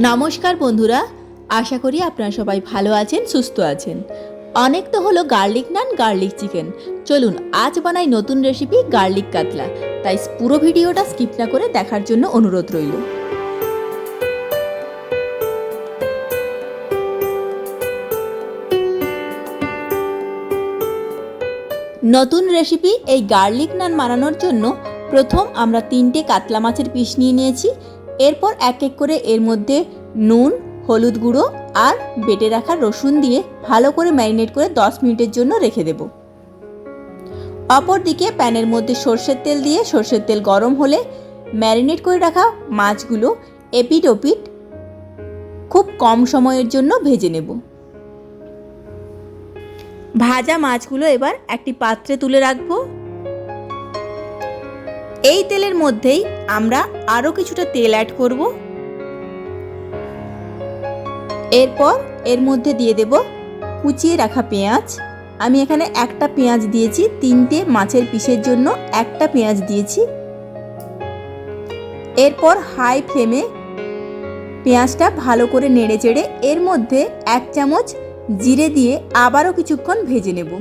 নমস্কার বন্ধুরা, আশা করি আপনারা সবাই ভালো আছেন, সুস্থ আছেন। অনেক তো হলো গার্লিক নান, গার্লিক চিকেন। চলুন আজ বানাই নতুন রেসিপি গার্লিক কাতলা। তাই পুরো ভিডিওটা স্কিপ না করে দেখার জন্য অনুরোধ রইল। নতুন রেসিপি এই গার্লিক নান বানানোর জন্য প্রথম আমরা 3টে কাতলা মাছের পিস নিয়ে নিয়েছি। এরপর এক এক করে এর মধ্যে নুন, হলুদ গুঁড়ো আর বেটে রাখা রসুন দিয়ে ভালো করে ম্যারিনেট করে 10 মিনিটের জন্য রেখে দেব। অপরদিকে প্যানের মধ্যে সর্ষের তেল দিয়ে সর্ষের তেল গরম হলে ম্যারিনেট করে রাখা মাছগুলো এপিট ওপিট খুব কম সময়ের জন্য ভেজে নেব। ভাজা মাছগুলো এবার একটি পাত্রে তুলে রাখবো। এই তেলের মধ্যেই আমরা আরও কিছুটা তেল অ্যাড করব। এরপর এর মধ্যে দিয়ে দেব কুচিয়ে রাখা পেঁয়াজ। আমি এখানে একটা পেঁয়াজ দিয়েছি, 3টে মাছের পিসের জন্য একটা পেঁয়াজ দিয়েছি। এরপর হাই ফ্লেমে পেঁয়াজটা ভালো করে নেড়ে চেড়ে এর মধ্যে 1 চামচ জিরে দিয়ে আবারও কিছুক্ষণ ভেজে নেব।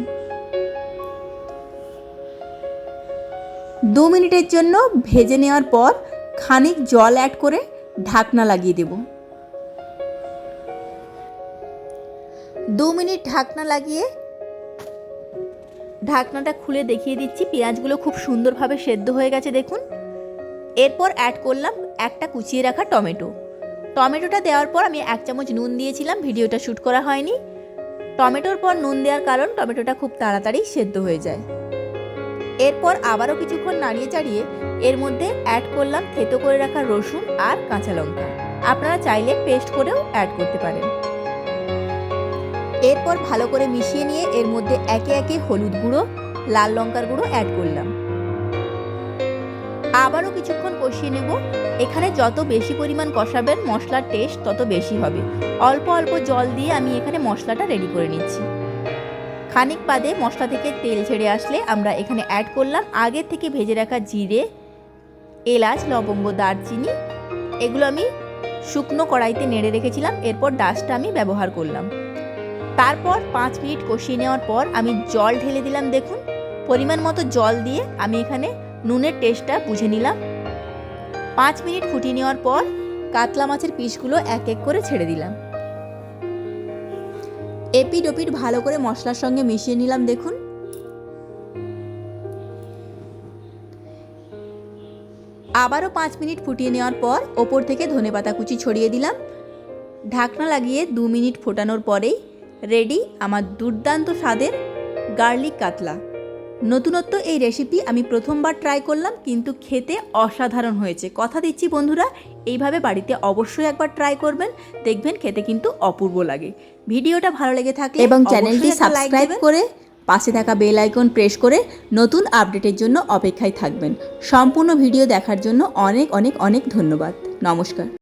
2 মিনিটের জন্য ভেজে নেওয়ার পর খানিক জল অ্যাড করে ঢাকনা লাগিয়ে দেব। 2 মিনিট ঢাকনা লাগিয়ে ঢাকনাটা খুলে দেখিয়ে দিচ্ছি, পেঁয়াজগুলো খুব সুন্দরভাবে সেদ্ধ হয়ে গেছে দেখুন। এরপর অ্যাড করলাম একটা কুচিয়ে রাখা টমেটো। টমেটোটা দেওয়ার পর আমি 1 চামচ নুন দিয়েছিলাম, ভিডিওটা শ্যুট করা হয়নি। টমেটোর পর নুন দেওয়ার কারণ টমেটোটা খুব তাড়াতাড়ি সেদ্ধ হয়ে যায়। এরপর আবারও কিছুক্ষণ নাড়িয়ে চাড়িয়ে এর মধ্যে অ্যাড করলাম থেতো করে রাখা রসুন আর কাঁচা লঙ্কা। আপনারা চাইলে পেস্ট করেও অ্যাড করতে পারেন। এরপর ভালো করে মিশিয়ে নিয়ে এর মধ্যে একে একে হলুদ গুঁড়ো, লাল লঙ্কার গুঁড়ো অ্যাড করলাম। আবারও কিছুক্ষণ কষিয়ে নেব। এখানে যত বেশি পরিমাণ কষাবেন মশলার টেস্ট তত বেশি হবে। অল্প অল্প জল দিয়ে আমি এখানে মশলাটা রেডি করে নিচ্ছি। খানিক বাদে মশলা থেকে তেল ছেড়ে আসলে আমরা এখানে অ্যাড করলাম আগে থেকে ভেজে রাখা জিরে, এলাচ, লবঙ্গ, দারচিনি। এগুলো আমি শুকনো কড়াইতে নেড়ে রেখেছিলাম। এরপর ডাস্টটা আমি ব্যবহার করলাম। তারপর 5 মিনিট কষিয়ে নেওয়ার পর আমি জল ঢেলে দিলাম। দেখুন পরিমাণ মতো জল দিয়ে আমি এখানে নুনের টেস্টটা বুঝে নিলাম। 5 মিনিট ফুটিয়ে নেওয়ার পর কাতলা মাছের পিসগুলো এক এক করে ছেড়ে দিলাম। এপিট ওপিট ভালো করে মশলার সঙ্গে মিশিয়ে নিলাম। দেখুন আবারও 5 মিনিট ফুটিয়ে নেওয়ার পর ওপর থেকে ধনেপাতা কুচি ছড়িয়ে দিলাম। ঢাকনা লাগিয়ে 2 মিনিট ফোটানোর পরেই রেডি আমার দুর্দান্ত স্বাদের গার্লিক কাতলা। নতুনত্ব এই রেসিপি আমি প্রথমবার ট্রাই করলাম, কিন্তু খেতে অসাধারণ হয়েছে। কথা দিচ্ছি বন্ধুরা, এইভাবে বাড়িতে অবশ্যই একবার ট্রাই করবেন, দেখবেন খেতে কিন্তু অপূর্ব লাগে। ভিডিওটা ভালো লেগে থাকলে এবং চ্যানেলটি সাবস্ক্রাইব করে পাশে থাকা বেল আইকন প্রেস করে নতুন আপডেটের জন্য অপেক্ষায় থাকবেন। সম্পূর্ণ ভিডিও দেখার জন্য অনেক অনেক অনেক ধন্যবাদ। নমস্কার।